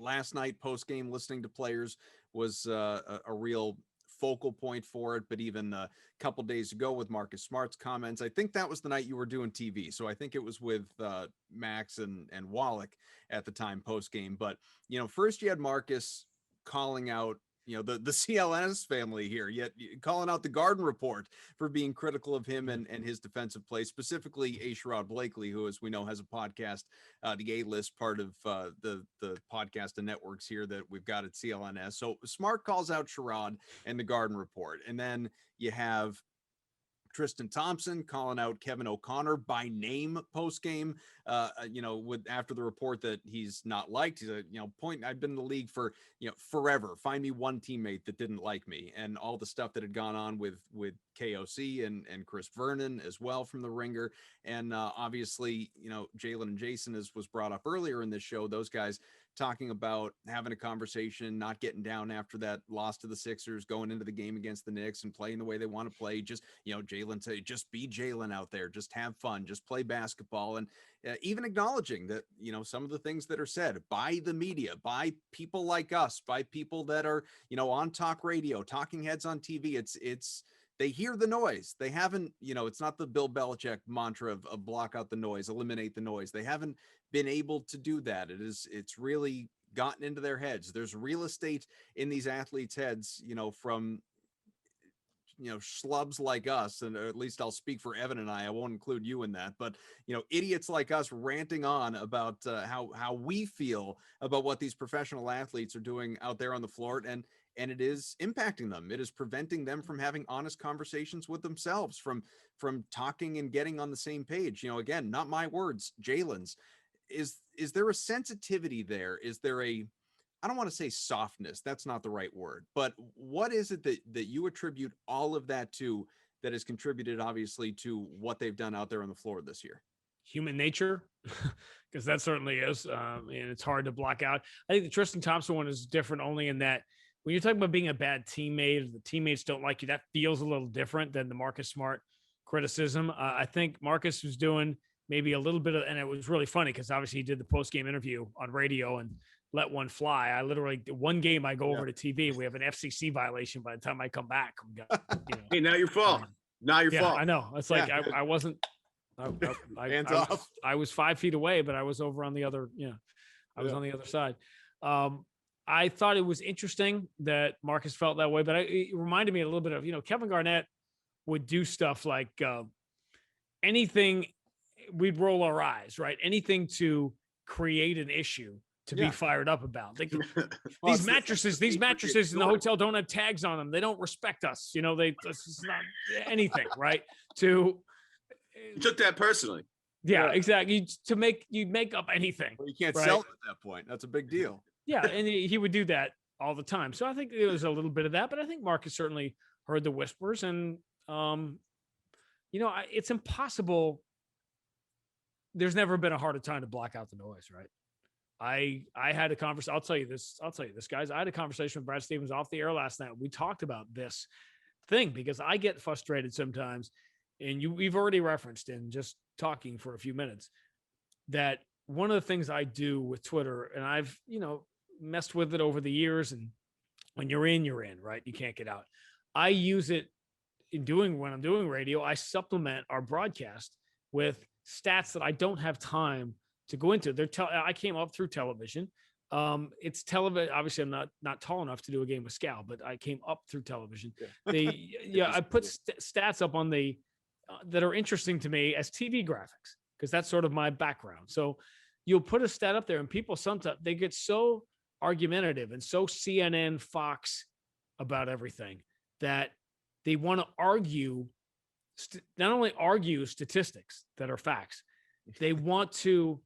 last night post-game listening to players was a real focal point for it. But even a couple days ago with Marcus Smart's comments, I think that was the night you were doing TV. So I think it was with Max and Wallach at the time post-game. But, first you had Marcus calling out the CLNS family here, yet calling out the Garden Report for being critical of him and his defensive play, specifically A. Sherrod Blakely, who, as we know, has a podcast, the A-List, part of the podcast and networks here that we've got at CLNS. So Smart calls out Sherrod and the Garden Report. And then you have Tristan Thompson calling out Kevin O'Connor by name post game, after the report that he's not liked. He's I've been in the league for, forever. Find me one teammate that didn't like me, and all the stuff that had gone on with KOC and Chris Vernon as well from the Ringer. And obviously, Jaylen and Jason, as was brought up earlier in this show, those guys talking about having a conversation, not getting down after that loss to the Sixers, going into the game against the Knicks and playing the way they want to play. Just, Jaylen say, just be Jaylen out there, just have fun, just play basketball. And even acknowledging that, some of the things that are said by the media, by people like us, by people that are, on talk radio, talking heads on TV, they hear the noise. They haven't, it's not the Bill Belichick mantra of block out the noise, eliminate the noise. They haven't been able to do that. It's really gotten into their heads. There's real estate in these athletes' heads, from, schlubs like us, and at least I'll speak for Evan and I won't include you in that, but, idiots like us ranting on about how we feel about what these professional athletes are doing out there on the floor. And it is impacting them. It is preventing them from having honest conversations with themselves, from talking and getting on the same page. Again, not my words, Jaylen's. Is there a sensitivity there? Is there I don't want to say softness, that's not the right word, but what is it that you attribute all of that to that has contributed, obviously, to what they've done out there on the floor this year? Human nature, because that certainly is. And it's hard to block out. I think the Tristan Thompson one is different only in that when you're talking about being a bad teammate, the teammates don't like you, that feels a little different than the Marcus Smart criticism. I think Marcus was doing maybe a little bit of, and it was really funny because obviously he did the post-game interview on radio and let one fly. I literally, one game I go over to TV, we have an FCC violation by the time I come back. Hey, now your fault. Now your fault. I know. It's like, I wasn't, Hands off. I was 5 feet away, but I was over on the other, I was on the other side. I thought it was interesting that Marcus felt that way, but it reminded me a little bit of, Kevin Garnett would do stuff like anything, we'd roll our eyes, right? Anything to create an issue to be fired up about. Like, these mattresses in the hotel don't have tags on them. They don't respect us. It's not anything, right? You took that personally. Yeah, exactly. You'd make up anything. Well, you can't sell it at that point. That's a big deal. Yeah, and he would do that all the time. So I think there was a little bit of that, but I think Marcus certainly heard the whispers, and it's impossible. There's never been a harder time to block out the noise, right? I had a conversation. I'll tell you this, guys. I had a conversation with Brad Stevens off the air last night. We talked about this thing because I get frustrated sometimes, and we've already referenced in just talking for a few minutes that one of the things I do with Twitter, and I've messed with it over the years, and when you're in, right? You can't get out. I use it when I'm doing radio. I supplement our broadcast with stats that I don't have time to go into. I came up through television. It's television. Obviously, I'm not tall enough to do a game with Scal, but I came up through television. I put stats up on that are interesting to me as TV graphics because that's sort of my background. So you'll put a stat up there, and people sometimes they get so argumentative and so CNN, Fox about everything that they want to argue. Not only argue statistics that are facts, they want to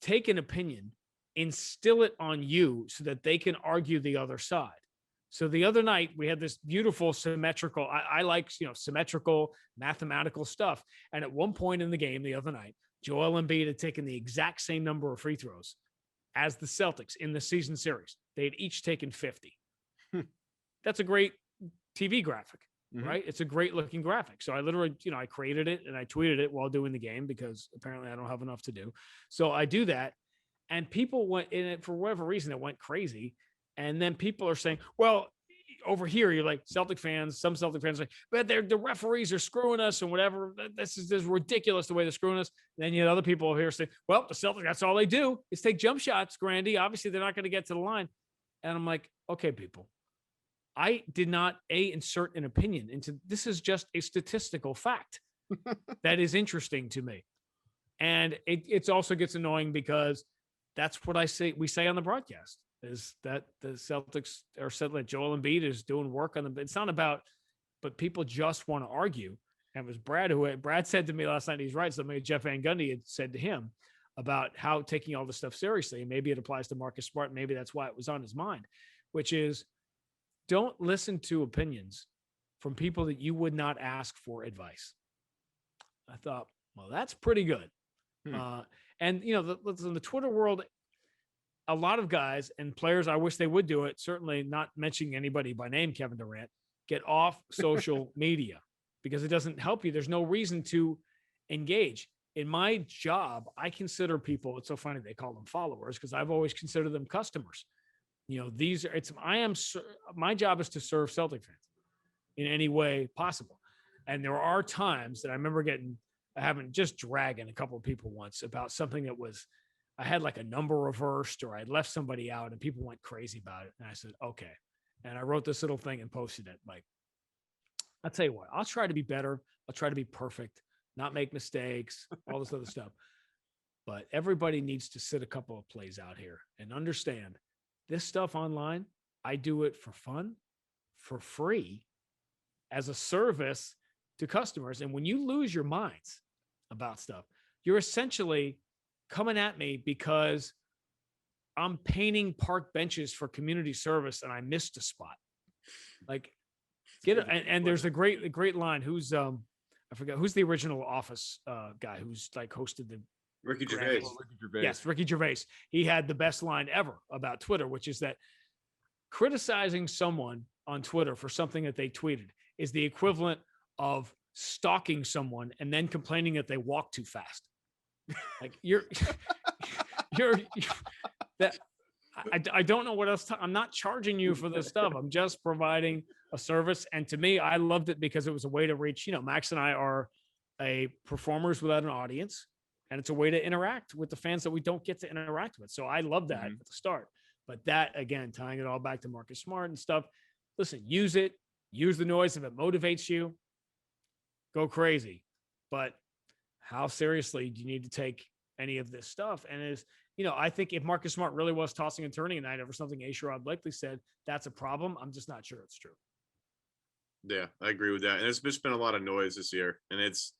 take an opinion, instill it on you so that they can argue the other side. So the other night we had this beautiful symmetrical, I like, symmetrical mathematical stuff. And at one point in the game the other night, Joel Embiid had taken the exact same number of free throws as the Celtics in the season series. They had each taken 50. That's a great TV graphic. Right. It's a great looking graphic. So I literally, I created it and I tweeted it while doing the game because apparently I don't have enough to do. So I do that. And people went in it for whatever reason, it went crazy. And then people are saying, well, over here, you're like some Celtic fans are like, but the referees are screwing us and whatever. This is ridiculous the way they're screwing us. And then you have other people over here say, well, the Celtics, that's all they do is take jump shots, Grande. Obviously, they're not going to get to the line. And I'm like, okay, people, I did not insert an opinion into this. Is just a statistical fact that is interesting to me. And it also gets annoying because that's what we say on the broadcast is that the Celtics are said that Joel Embiid is doing work on them. It's not about, but people just want to argue. And it was Brad said to me last night, he's right. Something Jeff Van Gundy had said to him about how taking all this stuff seriously. And maybe it applies to Marcus Smart. Maybe that's why it was on his mind, which is don't listen to opinions from people that you would not ask for advice. I thought, well, that's pretty good. And you know, in the Twitter world, a lot of guys and players, I wish they would do it. Certainly not mentioning anybody by name, Kevin Durant, get off social media because it doesn't help you. There's no reason to engage. In my job, I consider people, it's so funny they call them followers because I've always considered them customers. You know, my job is to serve Celtic fans in any way possible. And there are times that I remember having just dragging a couple of people once about something that was, I had like a number reversed or I left somebody out and people went crazy about it. And I said, okay. And I wrote this little thing and posted it. Like, I'll tell you what, I'll try to be better. I'll try to be perfect, not make mistakes, all this other stuff. But everybody needs to sit a couple of plays out here and understand this stuff online. I do it for fun, for free, as a service to customers. And when you lose your minds about stuff, you're essentially coming at me because I'm painting park benches for community service and I missed a spot. Like, get it. And there's a great line. Who's I forgot who's the original Office guy who's like hosted the Ricky Gervais. Yes, Ricky Gervais. He had the best line ever about Twitter, which is that criticizing someone on Twitter for something that they tweeted is the equivalent of stalking someone and then complaining that they walk too fast. Like you're that I don't know what else. I'm not charging you for this stuff. I'm just providing a service. And to me, I loved it because it was a way to reach, you know, Max and I are performers without an audience. And it's a way to interact with the fans that we don't get to interact with. So I love that at the start. But that, again, tying it all back to Marcus Smart and stuff. Listen, use it. Use the noise if it motivates you. Go crazy. But how seriously do you need to take any of this stuff? And you know, I think if Marcus Smart really was tossing and turning tonight over something A-Sherrod likely said, that's a problem. I'm just not sure it's true. Yeah, I agree with that. And there's just been a lot of noise this year. And it's,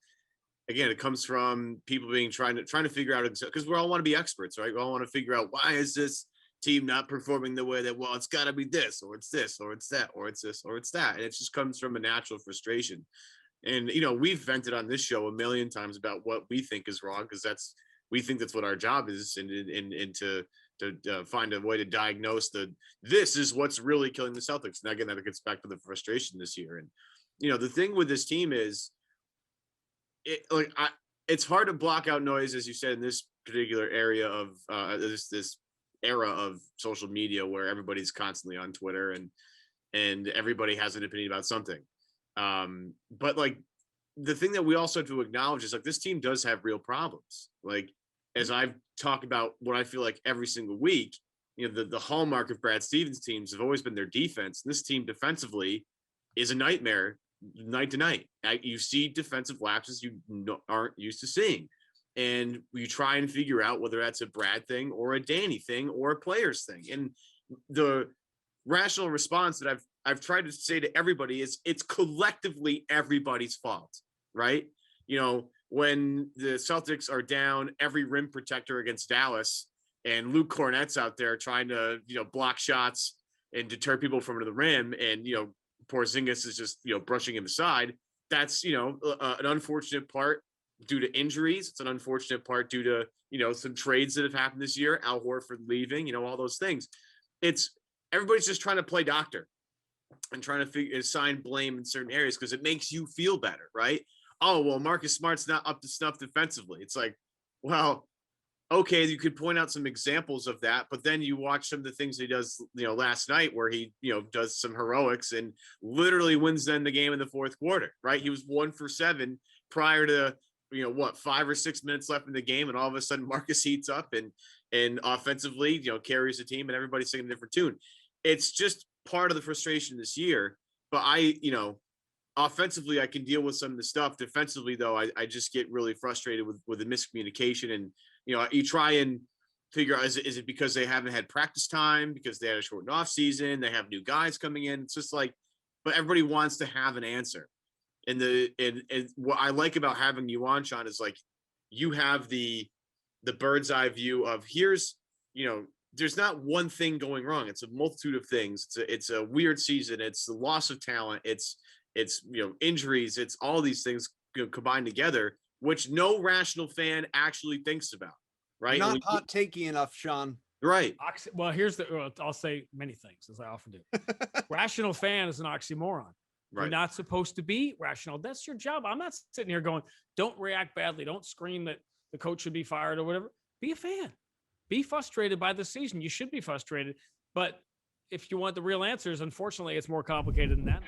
again, it comes from people trying to figure out, because we all want to be experts, right? We all want to figure out, why is this team not performing the way that, well, it's got to be this, or it's this, or it's that, or it's this, or it's that. And it just comes from a natural frustration. And, you know, we've vented on this show a million times about what we think is wrong, because we think that's what our job is, and to find a way to diagnose this is what's really killing the Celtics. And again, that gets back to the frustration this year. And, you know, the thing with this team is, it's hard to block out noise, as you said, in this particular area of this era of social media where everybody's constantly on Twitter and everybody has an opinion about something. But like, the thing that we also have to acknowledge is, like, this team does have real problems. Like, as I've talked about what I feel like every single week, you know, the hallmark of Brad Stevens' teams have always been their defense. This team defensively is a nightmare night to night. You see defensive lapses you aren't used to seeing. And you try and figure out whether that's a Brad thing or a Danny thing or a players thing. And the rational response that I've tried to say to everybody is, it's collectively everybody's fault, right? You know, when the Celtics are down every rim protector against Dallas and Luke Cornett's out there trying to, you know, block shots and deter people from the rim, and, you know, Porzingis is just, you know, brushing him aside. That's, you know, an unfortunate part due to injuries. It's an unfortunate part due to, you know, some trades that have happened this year, Al Horford leaving, you know, all those things. It's everybody's just trying to play doctor and trying to assign blame in certain areas because it makes you feel better, right? Oh, well, Marcus Smart's not up to snuff defensively. It's like, well, okay, you could point out some examples of that, but then you watch some of the things he does, last night where he, does some heroics and literally wins then the game in the fourth quarter, right? He was 1 for 7 prior to, 5 or 6 minutes left in the game. And all of a sudden Marcus heats up and offensively, carries the team and everybody's singing a different tune. It's just part of the frustration this year. But offensively, I can deal with some of the stuff. Defensively, though, I just get really frustrated with the miscommunication. And, you try and figure out, is it because they haven't had practice time, because they had a shortened off season, they have new guys coming in? It's just like, but everybody wants to have an answer. And what I like about having you on, Sean, is like, you have the bird's eye view of here's, there's not one thing going wrong. It's a multitude of things. It's a weird season. It's the loss of talent. It's injuries. It's all these things combined together, which no rational fan actually thinks about. Right. Not hot takey enough, Sean. Right. Well, I'll say many things, as I often do. Rational fan is an oxymoron. Right. You're not supposed to be rational. That's your job. I'm not sitting here going, don't react badly. Don't scream that the coach should be fired or whatever. Be a fan. Be frustrated by the season. You should be frustrated. But if you want the real answers, unfortunately, it's more complicated than that.